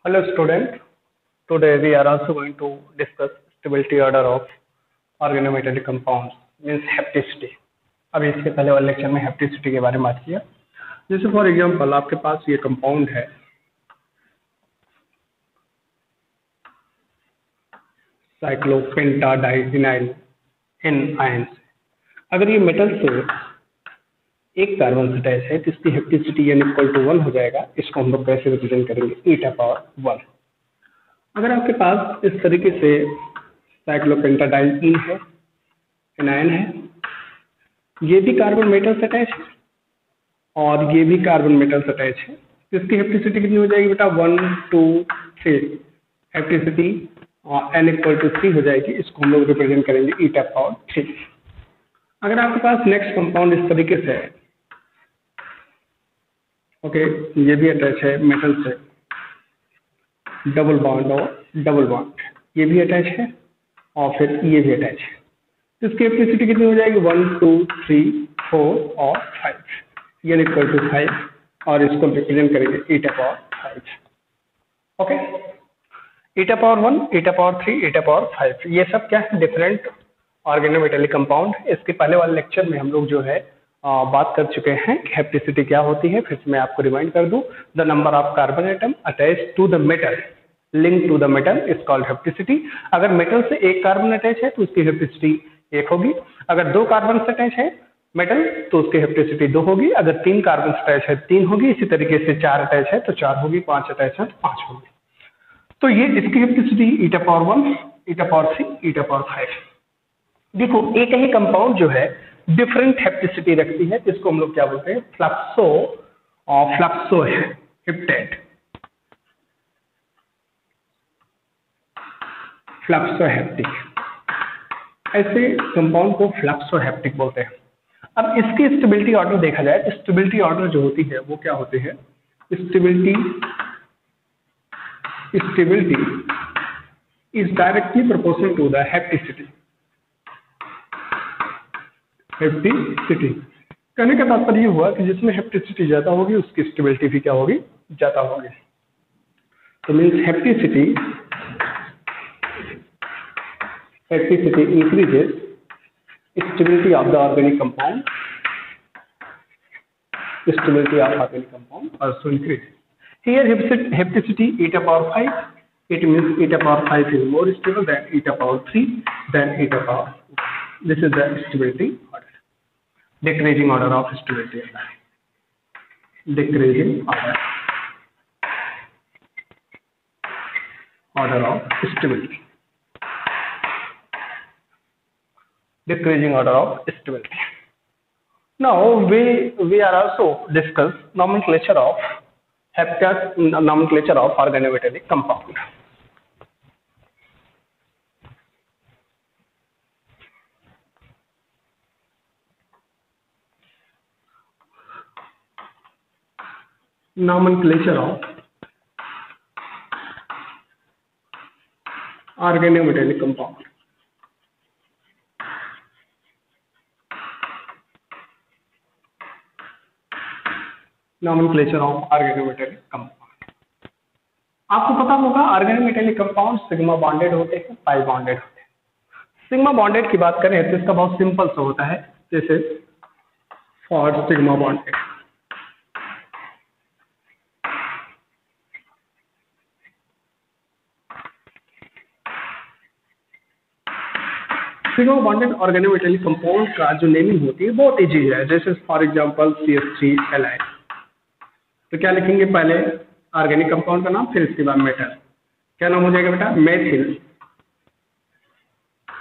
Hello student, today we are also going to discuss stability order of organometallic compounds means hapticity। अभी इसके पहले वाले lecture में hapticity के बारे में बात किया। जैसे फॉर एग्जांपल आपके पास ये कंपाउंड है साइक्लोपेंटाडाइजिनाइल N आयन से। अगर ये मेटल से एक कार्बन से अटैच है तो इसकी हेप्टिसिटी n इक्वल टू 1 हो जाएगा। इसको हम लोग कैसे रिप्रेजेंट करेंगे, ईटा पावर 1। अगर आपके पास इस तरीके से साइक्लोपेंटाडाइजीन है, एनायन है, ये भी कार्बन मेटल से अटैच है और ये भी कार्बन मेटल से अटैच है, तो इसकी हेप्टिसिटी कितनी हो जाएगी बेटा, 1 2 3। हेप्टिसिटी n इक्वल टू 3 हो जाएगी। इसको हम लोग रिप्रेजेंट करेंगे ईटा पावर 3। अगर आपके पास नेक्स्ट कंपाउंड इस तरीके से है, ओके, ये भी अटैच है मेटल से, डबल बॉन्ड और डबल बॉन्ड, ये भी अटैच है और फिर ये भी अटैच है, तो इसकी हेप्टिसिटी कितनी हो जाएगी, 1 2 3 4 और 5। n इक्वल टू 5 और इसको रिप्रेजेंट करेंगे ईटा पावर 5। ओके, ईटा पावर 1, ईटा पावर 3, ईटा पावर 5, ये सब क्या है, डिफरेंट ऑर्गेनोमेटेलिक कंपाउंड। इसके पहले वाले लेक्चर में हम लोग जो है बात कर चुके हैं कि हेप्टिसिटी क्या होती है। फिर मैं आपको रिमाइंड कर दूं, the number of carbon atom attach to the metal link to the metal is called hapticity. अगर मेटल से एक कार्बन अटैच है तो उसकी हेप्टिसिटी 1 होगी। अगर 2 कार्बन से अटैच है मेटल तो उसकी हेप्टिसिटी 2 होगी। अगर 3 कार्बन से अटैच है 3 होगी। इसी तरीके से 4 अटैच है तो 4 होगी, 5 अटैच है तो 5 होगी। तो ये इसकी हेप्टिसिटी ईटा पावर 1, ईटा पावर 3, ईटा पावर 5। देखो, एक ही कंपाउंड जो है डिफरेंट हेप्टिसिटी रखती है, जिसको हम लोग क्या बोलते हैं, फ्लक्सो और फ्लक्सो हेप्टेट, फ्लक्सोहेप्टिक। ऐसे कंपाउंड को फ्लक्सोहेप्टिक बोलते हैं। अब इसकी स्टेबिलिटी ऑर्डर देखा जाए तो स्टेबिलिटी ऑर्डर जो होती है वो क्या होती है, stability is directly proportional to the hapticity. Hapticity कहने का तात्पर्य हुआ कि जिसमें हेप्टिसिटी ज्यादा होगी उसकी स्टेबिलिटी भी क्या होगी, ज्यादा होगी। तो means हेप्टिसिटी increases stability of the organic compound. Stability of organic compound also increases. Here hepticity eta power 5. It means eta power 5 is more stable than eta power 3 than eta power 2. This is the stability order. Decreasing order of stability. Decreasing order of stability. Decreasing order of stability. Now we are also discuss nomenclature of organometallic compound. Nomenclature of organometallic compound. Nomenclature of organometallic compound. आपको पता होगा organometallic compound sigma bonded होते हैं, पाई bonded होते हैं। Sigma bonded की बात करें तो इसका बहुत सिंपल सा होता है, जैसे for sigma bonded, sigma bonded organometallic compound का जो नेमिंग होती है बहुत इजी है। जैसे फॉर एग्जांपल CH3Li, तो क्या लिखेंगे, पहले ऑर्गेनिक कंपाउंड का नाम, फिर इसके बाद मेटल। क्या नाम हो जाएगा बेटा, मेथिल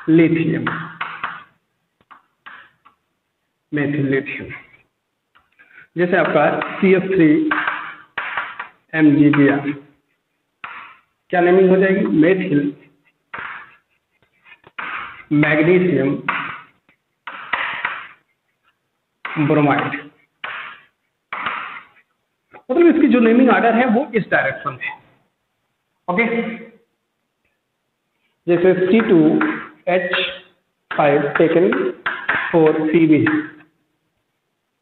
लिथियम, मेथिल लिथियम। जैसे आपका CF3MgBr, क्या नेमिंग हो जाएगी, मेथिल मैग्नीशियम ब्रोमाइड। मतलब इसकी जो नेमिंग ऑर्डर है वो इस डायरेक्शन में। ओके, जैसे C2H5 टेकन 4Cb,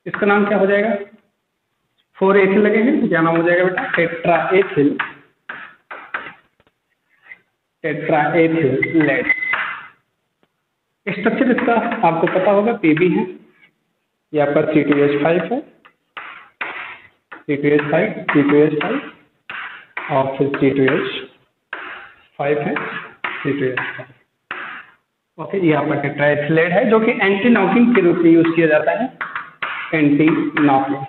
इसका नाम क्या हो जाएगा, 4 एथिल लगेंगे तो क्या नाम हो जाएगा बेटा, tetra ethyl tetraethyl lead. Structure इसका आपको पता होगा, पीबी है, ये आपका C2H5 है, C2H5 और फिर C2H5 है, C2H5। ओके, ये आपका टेट्राएथिलेट है जो कि एंटी नॉकिंग के रूप में यूज किया जाता है। Anti knocking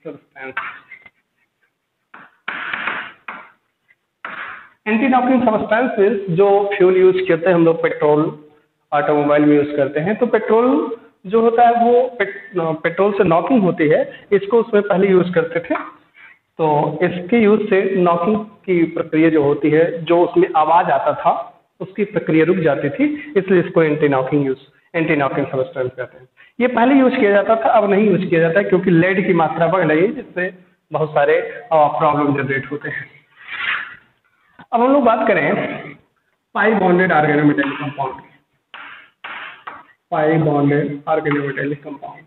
substance. Anti knocking substances जो फ्यूल यूज करते हैं हम लोग, पेट्रोल ऑटोमोबाइल में यूज करते हैं। तो पेट्रोल जो होता है वो पेट्रोल से नॉकिंग होती है, इसको उसमें पहले यूज करते थे। तो इसके यूज से नॉकिंग की प्रक्रिया जो होती है, जो उसमें आवाज आता था उसकी प्रक्रिया रुक जाती थी, इसलिए इसको एंटी नॉकिंग सब्सटेंस कहते हैं। ये पहले यूज किया जाता था, अब नहीं यूज किया जाता है क्योंकि लेड की मात्रा बढ़ रही है, जिससे बहुत सारे प्रॉब्लम जनरेट होते हैं। अब हम लोग बात करें पाई बॉन्डेड ऑर्गेनोमेटेलिक कंपाउंड। पाई बॉन्डेड ऑर्गेनोमेटेलिक कंपाउंड,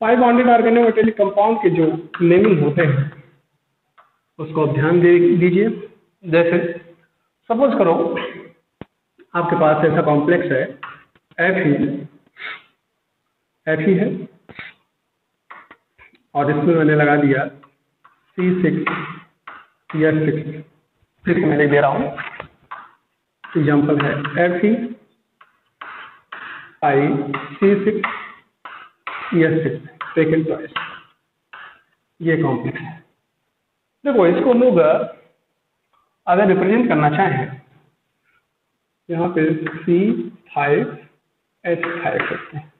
पाई बॉन्डेड ऑर्गेनोमेटेलिक कंपाउंड के जो नेमिंग होते हैं उसको आप ध्यान दीजिए। जैसे सपोज करो आपके पास ऐसा कॉम्प्लेक्स है, Fe है, और इसमें मैंने लगा दिया C6H6। फिर मैं लिख दे रहा हूं, एग्जाम्पल है Fe पाई C6H6 सेकेंड चॉइस। ये कॉम्प्लेक्स है। देखो इसको लोग अगर रिप्रेजेंट करना चाहें, यहाँ पे C5H5 करते हैं,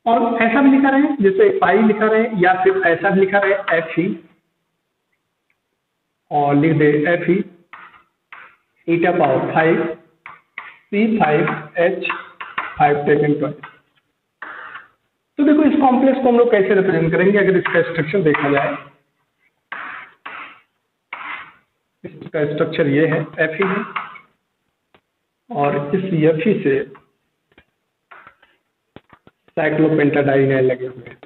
और ऐसा भी लिखा रहे जैसे पाई लिखा रहे, या फिर ऐसा भी लिखा रहे Fe और लिख दे Fe ईटा पावर 5 C5H5 सेकेंड चॉइस। तो देखो इस कॉम्प्लेक्स को हम लोग कैसे रिप्रेजेंट करेंगे अगर इसका स्ट्रक्चर देखा जाए। इसका स्ट्रक्चर ये है, Fe है, और इस Fe से साइक्लोपेंटाडाइनाइल लगे हुए हैं,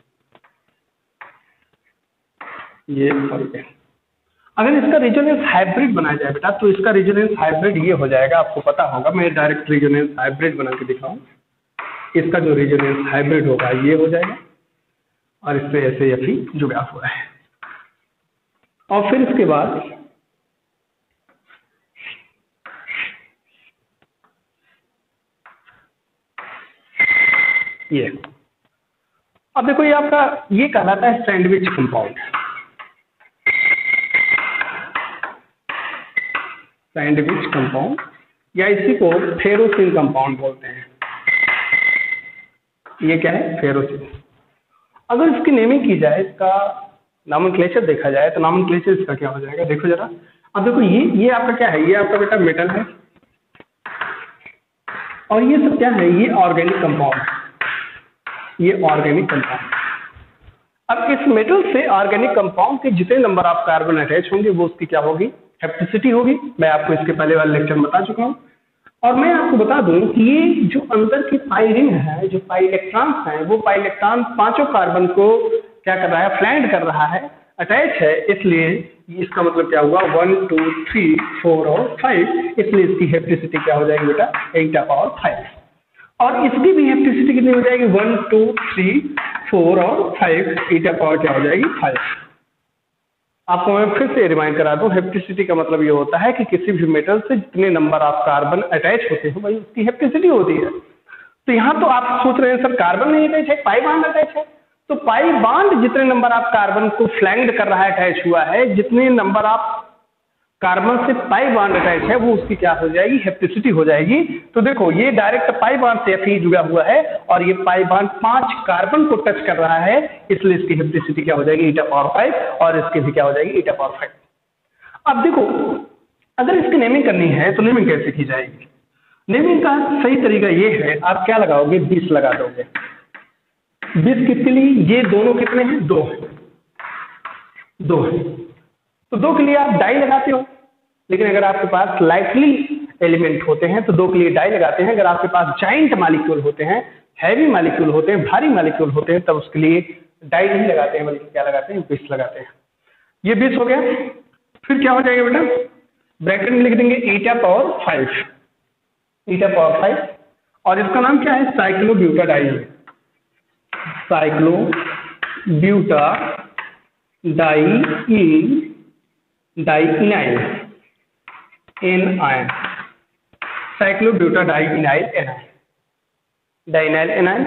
ये और ये। अगर इसका रेजोनेंस हाइब्रिड बनाया जाए बेटा, तो इसका रेजोनेंस हाइब्रिड ये हो जाएगा, आपको पता होगा, मैं डायरेक्ट रेजोनेंस हाइब्रिड बना के दिखाऊं। इसका जो रेजोनेंस हाइब्रिड होगा ये हो जाएगा, और इससे ऐसे Fe जुड़ा हुआ है। और फिर इसके बाद ये, अब देखो ये आपका ये कहलाता है सैंडविच कंपाउंड। सैंडविच कंपाउंड, या इसी को फेरोसिन कंपाउंड बोलते हैं। ये क्या है? फेरोसिन। अगर इसकी नेमिंग की जाए, इसका नॉमेनक्लेचर देखा जाए, तो नॉमेनक्लेचर इसका क्या हो जाएगा, देखो जरा। अब देखो ये आपका क्या है, ये आपका बेटा मेटल है, और ये सब क्या है, ये ऑर्गेनिक कंपाउंड है, ये ऑर्गेनिक कंपाउंड। अब इस मेटल से ऑर्गेनिक कंपाउंड के जितने नंबर ऑफ कार्बन अटैच होंगे वो उसकी क्या होगी, हेप्टिसिटी होगी। मैं आपको इसके पहले वाले लेक्चर में बता चुका हूं। और मैं आपको बता दूं कि ये जो अंदर की पाई रिंग है, जो पाई इलेक्ट्रॉन्स हैं, वो पाई इलेक्ट्रॉन पांचों कार्बन को क्या कर रहा है, फ्लैंड कर रहा है, अटैच है। इसलिए इसका मतलब क्या हुआ, 1 2 3 4 और 5, इसलिए इसकी हेप्टिसिटी क्या हो जाएगी बेटा, 8 पावर 5। और इसकी भी हेप्टिसिटी कितनी हो जाएगी, 1 2 3 4 और 5, 8 पावर क्या हो जाएगी, 5। आपको मैं फिर से रिमाइंड करा दूं, हेप्टिसिटी का मतलब ये होता है कि किसी भी मेटल से जितने नंबर ऑफ कार्बन अटैच होते हैं भाई उसकी हेप्टिसिटी होती है। तो यहाँ तो आप सोच रहे हैं सर कार्बन नहीं अटैच है, पाई बॉन्ड अटैच है। तो पाई बॉन्ड जितने नंबर ऑफ कार्बन को फ्लैंक्ड कर रहा है, अटैच हुआ है, जितने नंबर ऑफ कार्बन से पाई बॉन्ड अटैच है, वो उसकी क्या हो जाएगी, हेप्टिसिटी हो जाएगी। तो देखो ये डायरेक्ट पाई बॉन्ड से Fe जुड़ा हुआ है, और ये पाई बॉन्ड 5 कार्बन को टच कर रहा है, इसलिए इसकी हेप्टिसिटी क्या हो जाएगी, 8 पावर 5, और इसकी भी क्या हो जाएगी, 8 पावर 5। अब देखो अगर इसकी नेमिंग करनी है तो नेमिंग कैसे की जाएगी। नेमिंग का सही तरीका ये है, आप क्या लगाओगे, 20 लगा दोगे। 20 किसके लिए, ये दोनों कितने हैं, 2 हैं, 2 हैं। तो 2 के लिए आप डाई लगाते हो, लेकिन अगर आपके पास लाइटली एलिमेंट होते हैं तो 2 के लिए डाई लगाते हैं। अगर आपके पास जाइंट मॉलिक्यूल होते हैं, हैवी मॉलिक्यूल होते हैं, भारी मॉलिक्यूल होते हैं, तब उसके लिए डाई नहीं लगाते हैं बल्कि क्या लगाते हैं, बिस लगाते हैं। ये बिस हो गया। फिर क्या हो जाएगा बेटा, ब्रैकेट में लिख देंगे ईटा पावर 5, ईटा पावर 5, और इसका नाम क्या है, साइक्लोब्यूटाडाइन, साइक्लोब्यूटाडाइइनाइल एनाइन, साइक्लोब्यूटाडाइइनाइल एनाइन, डाइनाइल एनाइन।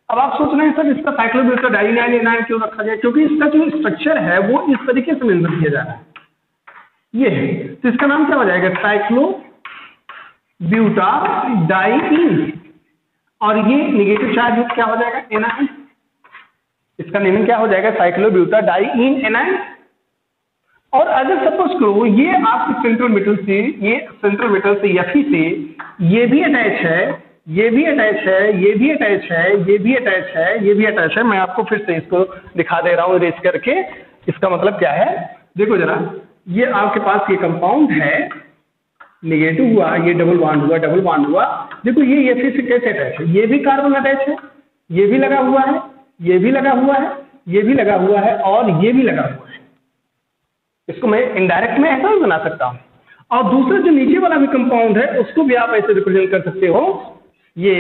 अब आप सोच रहे हैं सर इसका साइक्लोब्यूटाडाइइनाइल एनाइन क्यों रखा जाए, क्योंकि इसका जो स्ट्रक्चर है वो इस तरीके से मेंशन किया जा रहा है, ये है, तो इसका नाम क्या हो जाएगा, साइक्लोब्यूटाडाइइन, और ये नेगेटिव चार्ज क्या हो जाएगा, एनाइन, इसका नेमिंग क्या हो जाएगा, साइक्लोब्यूटाडाइइन एनाइन। और अगर सपोज करो ये आपके सेंट्रल मेटल से, ये सेंट्रल मेटल से Fe से ये भी अटैच है, ये भी अटैच है, ये भी अटैच है, ये भी अटैच है, ये भी अटैच है। मैं आपको फिर से इसको दिखा दे रहा हूँ इरेज करके। इसका मतलब क्या है, देखो जरा, ये आपके पास ये कंपाउंड है, नेगेटिव हुआ, ये डबल बॉन्ड हुआ, डबल बॉन्ड हुआ। देखो ये Fe से कैसे अटैच है, ये भी कार्बन अटैच है, ये भी लगा हुआ है, ये भी लगा हुआ है, ये भी लगा हुआ है, और ये भी लगा हुआ है। इसको मैं इनडायरेक्ट में ऐसा भी बना सकता हूं। और दूसरा जो नीचे वाला भी कंपाउंड है उसको भी आप ऐसे रिप्रेजेंट कर सकते हो, ये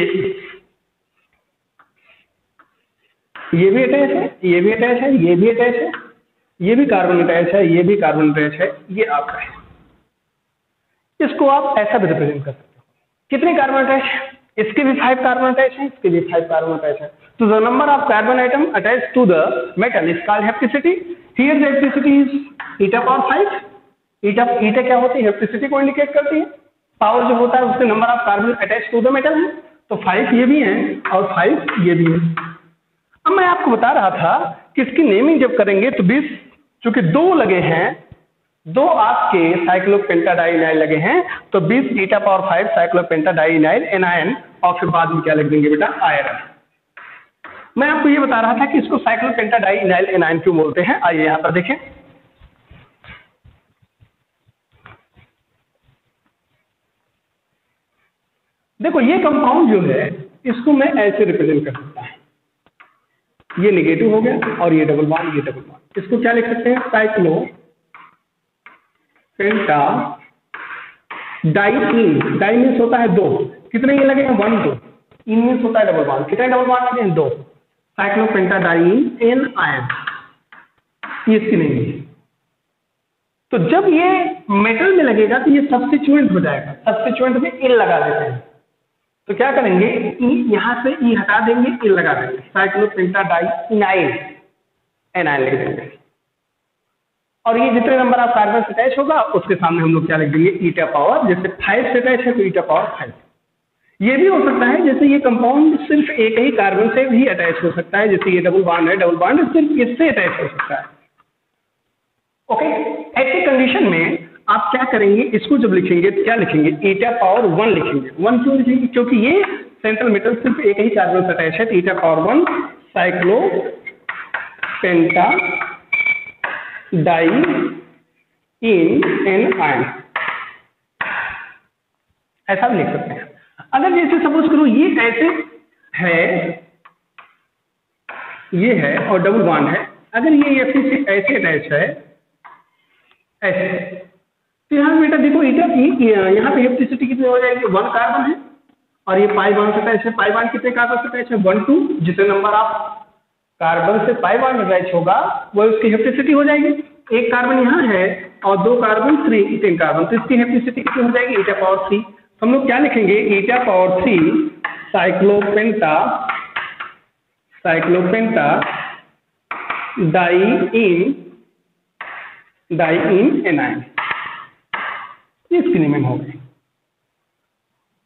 भी अटैच है, ये भी अटैच है, ये भी अटैच है, ये भी कार्बन अटैच है, ये भी कार्बन अटैच है, ये आपका है। इसको आप ऐसा भी रिप्रेजेंट कर सकते हो। कितने कार्बन अटैच है, इसके भी 5 कार्बन अटैच है, इसके भी 5 कार्बन अटैच है। तो the number of carbon atom attach to the metal is called hapticity. Here the hapticity is eta power 5। Eta क्या होती है, हेप्टिसिटी को इंडिकेट करती है। पावर जो होता है उसके number of carbon attach to the metal है, तो 5 ये भी है और 5 ये भी है। अब मैं आपको बता रहा था कि इसकी नेमिंग जब करेंगे तो 20, चूंकि 2 लगे हैं, 2 आपके साइक्लोपेंटाडाइइनाइल लगे हैं, तो 20 ईटा पावर 5 साइक्लोपेंटाडाइइनाइल एनायन, और फिर बाद में क्या लिख देंगे बेटा, आयरन। मैं आपको ये बता रहा था कि इसको साइक्लोपेंटाडाइइनाइल एनायन क्यों बोलते हैं। आइए यहां पर देखें, देखो ये कंपाउंड जो है इसको मैं ऐसे रिप्रेजेंट कर सकता हूं, ये नेगेटिव हो गया और ये डबल बॉन्ड, ये डबल बॉन्ड। इसको क्या लिख सकते हैं, साइक्लोपेंटाडाइइन। डाई मीन्स होता है 2, कितने ये लगे हैं, 1 2। इन मीन्स होता है डबल बॉन्ड, कितने डबल बॉन्ड लगे हैं, 2। साइक्लोपेंटाडाइइन एनायन, ये इसकी नहीं है। तो जब ये मेटल में लगेगा तो ये सब्स्टिट्यूएंट हो जाएगा, सब्स्टिट्यूएंट में इन लगा देते हैं। तो क्या करेंगे, यहां से ई हटा देंगे, इन लगा देंगे, साइक्लोपेंटाडाइइनाइल एनायन लिख देंगे। और ये जितने नंबर ऑफ कार्बन से अटैच होगा उसके सामने हम लोग क्या लिख देंगे, ईटा पावर। जैसे 5 से अटैच है तो ईटा पावर 5। ये भी हो सकता है जैसे ये कंपाउंड सिर्फ एक ही कार्बन से भी अटैच हो सकता है, जैसे ये डबल बॉन्ड है, डबल बॉन्ड सिर्फ इससे अटैच हो सकता है। ओके, ऐसी कंडीशन में आप क्या करेंगे, इसको जब लिखेंगे तो क्या लिखेंगे, ईटा पावर 1 लिखेंगे। 1 क्यों लिखेंगे, क्योंकि ये सेंट्रल मेटल सिर्फ एक ही कार्बन से अटैच है, तो ईटा पावर 1 साइक्लोपेंटाडाइइन एनायन, ऐसा भी लिख सकते हैं। अगर जैसे सपोज करो ये ऐसे है, ये है और डबल बॉन्ड है, अगर ये Fe से ऐसे अटैच है, ऐसे, तो यहाँ बेटा देखो ईटा, यहाँ पे हेप्टिसिटी कितनी हो जाएगी, 1 कार्बन है, और ये पाई बॉन्ड से अटैच है। पाई बॉन्ड कितने कार्बन से अटैच है, 1 2। जितने नंबर ऑफ कार्बन से पाई बॉन्ड अटैच होगा वो उसकी हेप्टिसिटी हो जाएगी। 1 कार्बन यहाँ है और 2 कार्बन 3 कार्बन, तो इसकी हेप्टिसिटी कितनी हो जाएगी, ईटा पावर 3। हम लोग क्या लिखेंगे, ईटा पावर 3 साइक्लोपेंटाडाइइन एनायन, ये इसकी नेमिंग हो गई।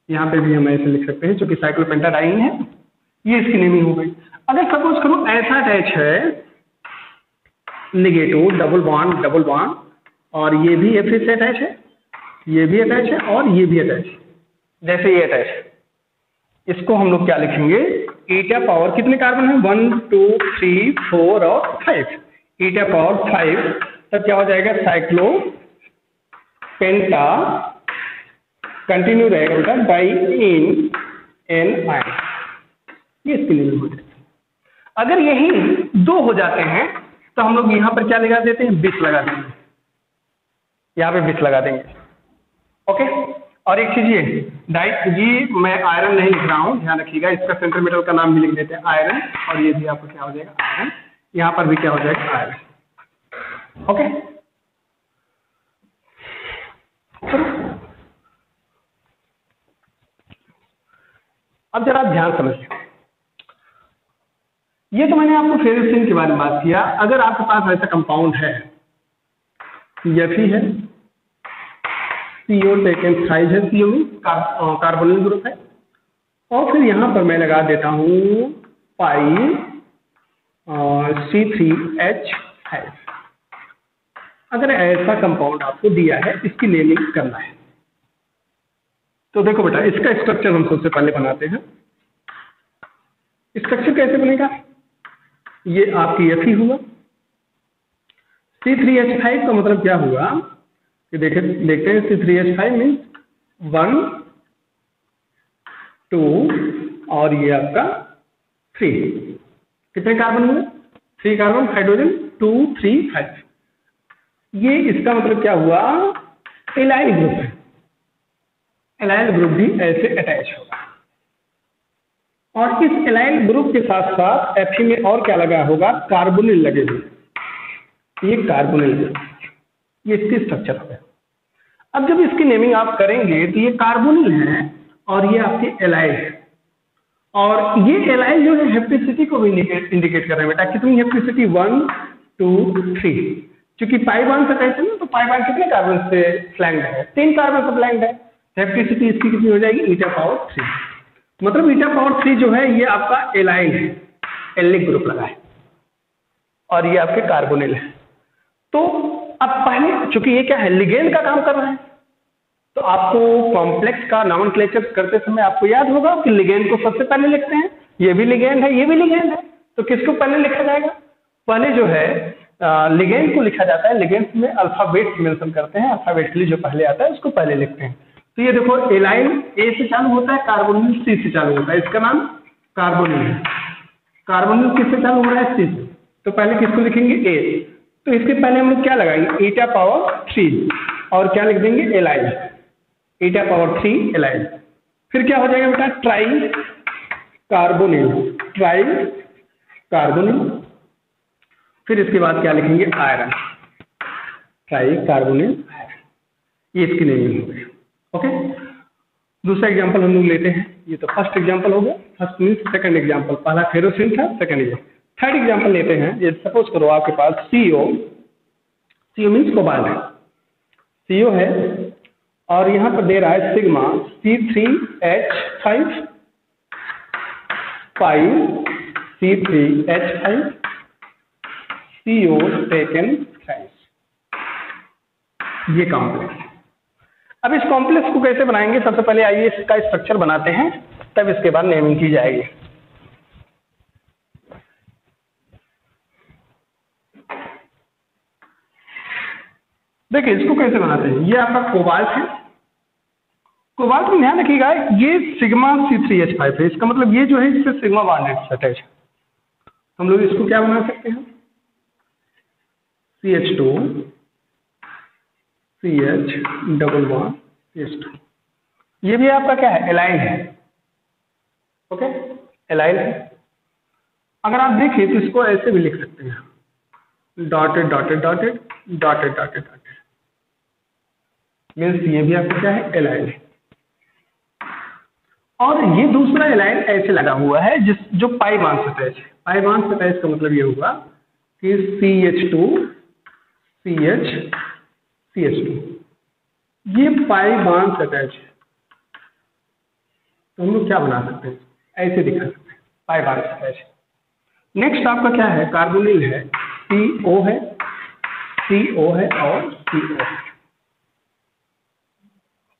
यहाँ पे भी हम ऐसे लिख सकते हैं, क्योंकि साइक्लोपेंटाडाइइन है, ये इसकी नेमिंग हो गई। अगर सपोज करो ऐसा अटैच है, नेगेटिव, डबल बॉन्ड, और ये भी Fe से अटैच है, ये भी अटैच है और ये भी अटैच है, जैसे ये अटैच है, इसको हम लोग क्या लिखेंगे, ईटा पावर कितने कार्बन है, 1 2 3 4 और 5, ईटा पावर 5, तब क्या हो जाएगा, साइक्लोपेंटाडाइइन कंटिन्यू रहेगा बेटा डाई इन एन आयन, ये इसकी नेमिंग हो जाएगी। अगर यही 2 हो जाते हैं तो हम लोग यहाँ पर क्या लगा देते हैं, 20 लगा देंगे, यहाँ पे 20 लगा देंगे। ओके, और एक चीज ये मैं आयरन नहीं लिख रहा हूँ, ध्यान रखिएगा, इसका सेंटर मेटल का नाम भी लिख देते हैं आयरन, और ये भी आपको क्या हो जाएगा आयरन, यहाँ पर भी क्या हो जाएगा आयरन। ओके, चलो अब जरा ध्यान समझिए, ये तो मैंने आपको फेरेसिन के बारे में बात किया। अगर आपके पास ऐसा कंपाउंड है, Fe है, CO टेकन साइज है, CO में कार्बोनिल ग्रुप है, और फिर यहां पर मैं लगा देता हूं पाई C3H5। अगर ऐसा कंपाउंड आपको दिया है, इसकी नेमिंग करना है, तो देखो बेटा इसका स्ट्रक्चर हम सबसे पहले बनाते हैं। स्ट्रक्चर कैसे बनेगा, ये आपकी Fe हुआ, C3H5 का मतलब क्या हुआ कि देखते हैं, C3H5 मीन्स 1 2 और ये आपका 3, कितने कार्बन हुए, 3 कार्बन, हाइड्रोजन 2 3 5, ये इसका मतलब क्या हुआ, एलाइल ग्रुप है। एलाइल ग्रुप भी ऐसे अटैच होगा, और इस एलाइल ग्रुप के साथ साथ Fe में और क्या लगा होगा, कार्बोनिल लगे हुए, ये कार्बोनिल ग्रुप, ये इसकी स्ट्रक्चर है। अब जब इसकी नेमिंग आप करेंगे तो ये कार्बोनिल है और ये आपके एलाइल है, और ये एलाइल जो है हेप्टिसिटी को भी इंडिकेट कर रहे हैं बेटा, कितनी हेप्टिसिटी 1 2 3, क्योंकि पाई बॉन्ड से कहते हैं ना, तो पाई बॉन्ड कितने कार्बन से फ्लैंक्ड है, 3 कार्बन से फ्लैंक्ड है, हेप्टिसिटी इसकी कितनी हो जाएगी, ईटा पावर 3, मतलब ईटा पावर 3 जो है ये आपका एलाइल है, एलिक ग्रुप लगा है, और ये आपके कार्बोनिल है। तो अब पहले चूंकि ये क्या है, लिगेंड का काम कर रहा है, तो आपको कॉम्प्लेक्स का नॉमेनक्लेचर करते समय आपको याद होगा कि लिगेंड को सबसे पहले लिखते हैं, ये भी लिगेंड है, ये भी लिगेंड है, तो किसको पहले लिखा जाएगा, पहले जो है लिगेंड को लिखा जाता है। लिगेंड में अल्फाबेट मेंशन करते हैं, अल्फाबेट के लिए जो पहले आता है उसको पहले लिखते हैं। तो ये देखो एलाइन ए से चालू होता है, कार्बोनिल सी से चालू होता है, इसका नाम कार्बोनिल है। कार्बोनिल किससे चालू हो रहा है, सी से, तो पहले किसको लिखेंगे, ए, तो इसके पहले हम लोग क्या लगाएंगे, ईटा पावर 3, और क्या लिख देंगे, एलाइल, ईटा पावर 3 एलाइल। फिर क्या हो जाएगा बेटा, ट्राई कार्बोनिल, ट्राई कार्बोनिल, फिर इसके बाद क्या लिखेंगे, आयरन, ट्राई कार्बोनिल आयरन, ये इसकी नेमिंग हो गई। ओके, दूसरा एग्जांपल हम लोग लेते हैं, ये तो फर्स्ट एग्जांपल हो गया, फर्स्ट मीन्स सेकंड एग्जांपल, पहला फेरोसिन था, सेकंड ये, थर्ड एग्जांपल लेते हैं। ये सपोज करो आपके पास CO मीन्स कोबाल्ट है, CO है, और यहां पर दे रहा है सिग्मा C3H5 पाई C3H5 CO टेकन साइज, ये कॉम्प्लेक्स। अब इस कॉम्प्लेक्स को कैसे बनाएंगे, सबसे पहले आइए इसका स्ट्रक्चर बनाते हैं, तब इसके बाद नेमिंग की जाएगी। देखिए इसको कैसे बनाते हैं, ये आपका कोबाल्ट है, कोबाल्ट में ध्यान रखिएगा ये सिग्मा C3H5 है, इसका मतलब ये जो है इससे सिग्मा बॉन्ड अटैच है, हम लोग इसको क्या बना सकते हैं, CH2 CH double bond CH2, ये भी आपका क्या है, एलाइन है। ओके, एलाइन है। अगर आप देखिए तो इसको ऐसे भी लिख सकते हैं, dotted dotted dotted dotted dotted dotted, means ये भी आपका क्या है, एलाइन है। और ये दूसरा एलाइन ऐसे लगा हुआ है जो पाई बॉन्ड से अटैच है। पाई बॉन्ड से अटैच का मतलब ये हुआ कि CH2 CH CH2, ये पाई बॉन्ड से अटैच है, तो हम लोग क्या बना सकते हैं, ऐसे दिखा सकते हैं, पाई बॉन्ड से अटैच है। नेक्स्ट आपका क्या है, कार्बोनिल है, CO है, CO है और CO है।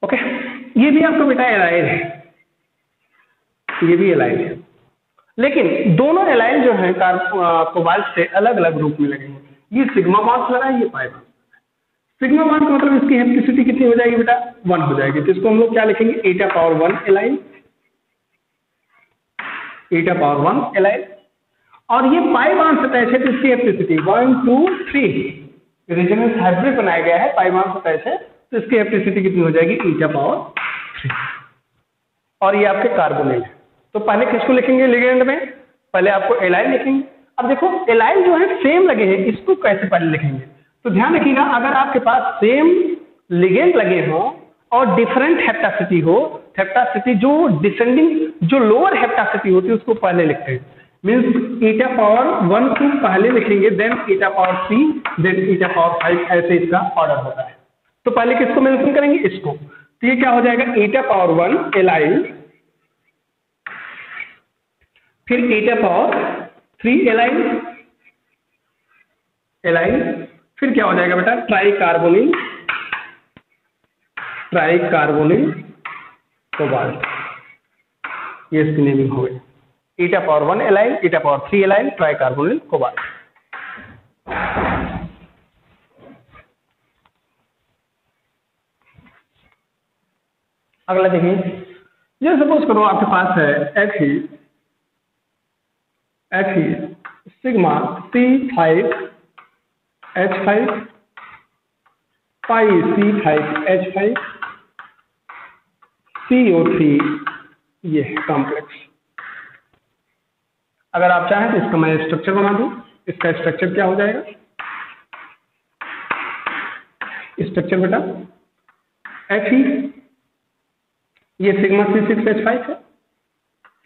ओके, ये भी आपका बेटा एलाइन है, ये भी एलाइन है, लेकिन दोनों एलाइन जो है कोबाल्ट से अलग अलग रूप में लगेंगे, ये सिग्मा बॉन्ड लगा है, ये पाई बॉन्ड। सिग्मा बॉन्ड का मतलब इसकी हेप्टिसिटी कितनी हो जाएगी बेटा, 1 हो जाएगी। तो इसको हम लोग क्या लिखेंगे, एटा पावर 1 एलाइन, एटा पावर 1 एलाइन। और ये पाई बॉन्ड अटैच है तो इसकी हेप्टिसिटी 1 2 3, रेजोनेंस हाइब्रिड बनाया गया है, पाई बॉन्ड अटैच है तो इसकी हेप्टिसिटी कितनी हो जाएगी, एटा पावर 3। और ये आपके कार्बोनिल है। तो पहले किसको लिखेंगे लिगेंड में, पहले आपको एलाइन लिखेंगे। अब देखो एलाइन जो है सेम लगे हैं, इसको कैसे पहले लिखेंगे, तो ध्यान रखिएगा अगर आपके पास सेम लिगेंड लगे हो और डिफरेंट हेप्टासिटी हो, हेप्टासिटी जो डिसेंडिंग जो लोअर हेप्टासिटी होती है उसको पहले लिखते हैं, मीन्स एटा पावर 1 को पहले लिखेंगे, देन एटा पावर 3, देन एटा पावर 5, ऐसे इसका ऑर्डर होता है। तो पहले किसको मेंशन करेंगे, इसको। तो ये क्या हो जाएगा, एटा पावर 1 एलाइन, फिर एटा पावर 3 एलाइन, एलाइन, फिर क्या हो जाएगा बेटा, try carbonyl, try carbonyl cobalt, ये इसकी नेमिंग हो गई। एटा पावर 1 एलाइन, एटा power 3 align, try carbonyl cobalt. अगला देखिए, ये सपोज करो आपके पास है Fe सिग्मा C5H5 पाई C5H5 CO3, ये है कॉम्प्लेक्स। अगर आप चाहें तो इसका मैं स्ट्रक्चर बना दूं, इसका स्ट्रक्चर क्या हो जाएगा, स्ट्रक्चर बेटा Fe, ये सिग्मा C6H5 है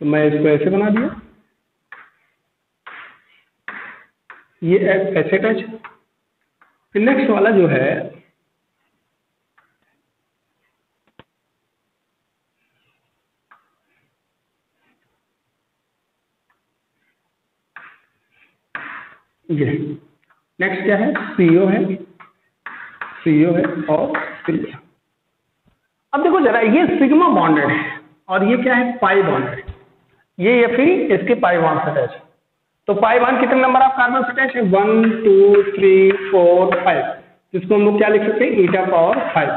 तो मैं इसको ऐसे बना दिया, ये एच है। फिर नेक्स्ट वाला जो है ये नेक्स्ट क्या है, CO है, CO है और CO। अब देखो जरा, ये सिग्मा बॉन्डेड है और ये क्या है, पाई बॉन्डेड, ये Fe इसके पाई बॉन्ड से अटैच है। तो पाई बॉन्ड कितने नंबर ऑफ कार्बन से अटैच है, 1 2 3 4 5, जिसको हम लोग क्या लिख सकते हैं, एटा पावर 5।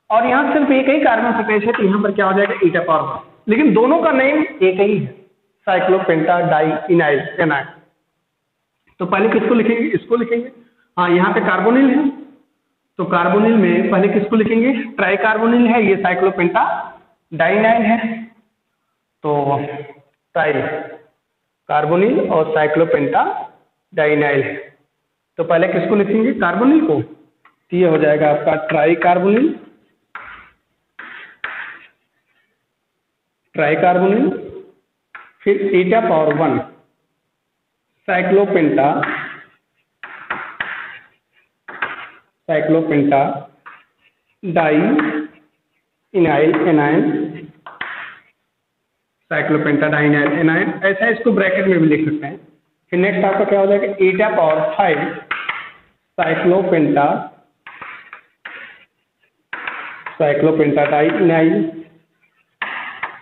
और यहाँ सिर्फ एक ही कार्बन से अटैच है तो यहाँ पर क्या हो जाएगा, एटा पावर 1, लेकिन दोनों का नेम एक ही है, साइक्लोपेंटा डाई इनाइल एनाइल। तो पहले किसको लिखेंगे, इसको लिखेंगे। हाँ, यहाँ पे कार्बोनिल है तो कार्बोनिल में पहले किसको लिखेंगे, ट्राई कार्बोनिल है, ये साइक्लोपेंटा डाइनाइल है, तो ट्राई कार्बोनिल और साइक्लोपेंटा डाइनाइल है। तो पहले किसको लिखेंगे, कार्बोनिल को, तो ये हो जाएगा आपका ट्राई कार्बोनिल, ट्राई कार्बोनिल, फिर eta power 1 cyclopenta, cyclopentadienyl anion, cyclopentadienyl anion, ऐसा इसको ब्रैकेट में भी लिख सकते हैं। फिर नेक्स्ट आपका क्या हो जाएगा, एटा power 5 cyclopenta, cyclopentadienyl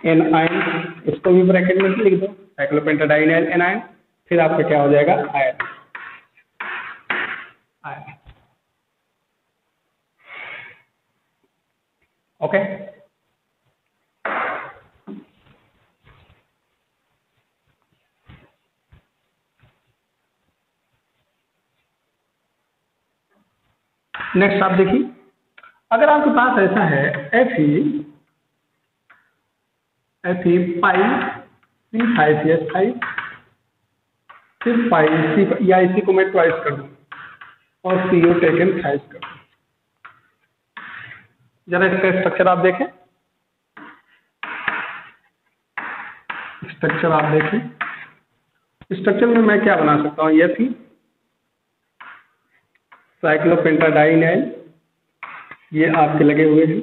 A9, इसको भी ब्रैकेट में लिख दो, साइक्लोपेंटा डाइनाइल एनाइन। फिर आपका क्या हो जाएगा, आयन, आयन। ओके, नेक्स्ट आप देखिए, अगर आपके पास ऐसा है Fe पाई C5H5 फिर पाई C, या इसी को मैं ट्वाइस कर दूं और CO टेकन थ्राइस कर दूं। जरा इसका स्ट्रक्चर आप देखें, स्ट्रक्चर आप देखें, स्ट्रक्चर में मैं क्या बना सकता हूँ, ये थी साइक्लोपेंटा डाइनाइल, ये आपके लगे हुए हैं,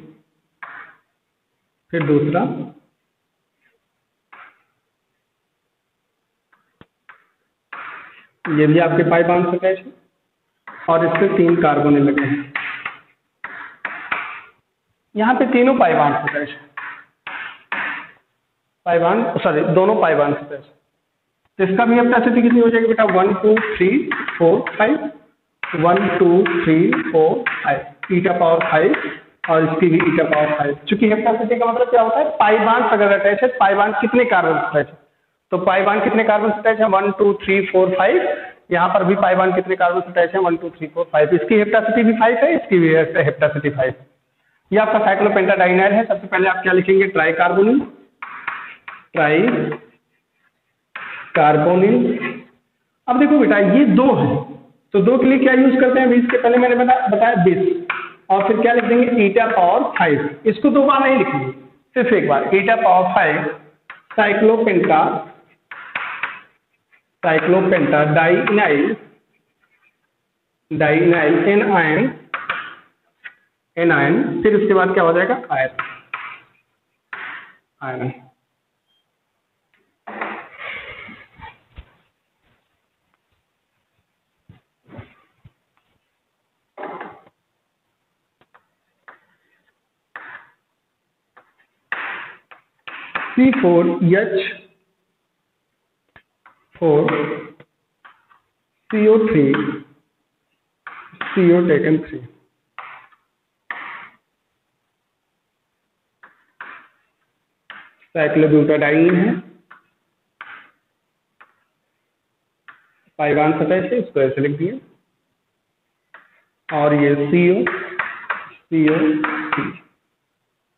फिर दूसरा ये भी आपके पाई बॉन्ड से अटैच है और इससे 3 कार्बोनिल लगे हैं, यहाँ पे तीनों पाई बॉन्ड से अटैच है, पाई बॉन्ड सॉरी दोनों पाई बॉन्ड से अटैच है। तो इसका भी हेप्टासिटी कितनी हो जाएगी बेटा, 1 2 3 4 5, 1 2 3 4 5 ईटा पावर 5 और इसकी भी ईटा पावर 5। चूंकि हेप्टासिटी का मतलब क्या होता है, पाई बॉन्ड अगर अटैच है, पाई बॉन्ड कितने कार्बन अटैच है, तो पाई बॉन्ड कितने कार्बन अटैच है 1 2 3 4 5। यहाँ पर भी पाई बॉन्ड कितने कार्बन अटैच है 1 2 3 4 5। इसकी हेप्टासिटी भी 5 है, इसकी भी हेप्टासिटी 5 है। ये आपका साइक्लोपेंटाडाइनाइल है। सबसे पहले आप क्या लिखेंगे, ट्राई कार्बोनिल, ट्राई कार्बोनिल। अब देखो बेटा ये दो है, तो दो के लिए क्या यूज करते हैं, इसके पहले मैंने बताया बेस, और फिर क्या लिख देंगे ईटा पावर 5। इसको दो बार नहीं लिखेंगे, सिर्फ एक बार, eta power 5 cyclopenta, cyclopentadienyl, dienyl anion, anion, फिर उसके बाद क्या हो जाएगा iron, iron. C4H4 CO3 CO taken 3। Cyclobutadiene है, पाई बॉन्ड सतह से, इसको ऐसे लिख दिए, और ये CO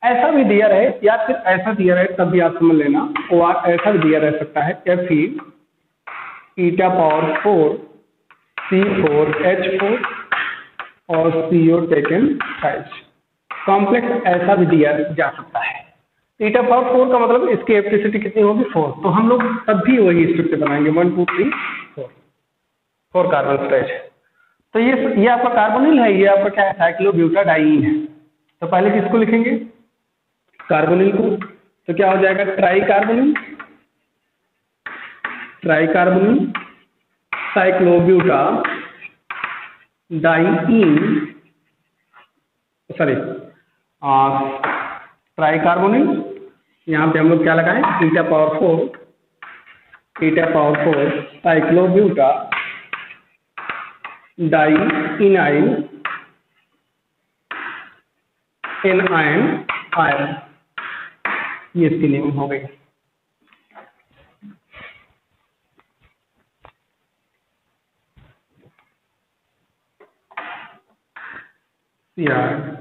ऐसा भी दिया रहे या फिर ऐसा दिया रहे तब भी आप समझ लेना, और ऐसा भी दिया रह सकता है Fe ईटा पावर 4 C4H4 और CO टेकन 5। कॉम्प्लेक्स ऐसा भी दिया जा सकता है। ईटा पावर 4 का मतलब इसकी एप्लिसिटी कितनी होगी 4, तो हम लोग तब भी वही स्ट्रक्चर बनाएंगे 1 2 3 4 कार्बन स्ट्रेच है। तो ये आपका कार्बोनिल है, ये आपका क्या है साइक्लोब्यूटाडाइन है। तो पहले किसको लिखेंगे, कार्बोनिल को, तो क्या हो जाएगा tricarbonyl, tricarbonyl cyclobutadiene, sorry tricarbonyl, यहाँ पे हम लोग क्या लगाएं eta power 4 cyclobutadienyl anion iron, ये इसकी नेम हो गई। CR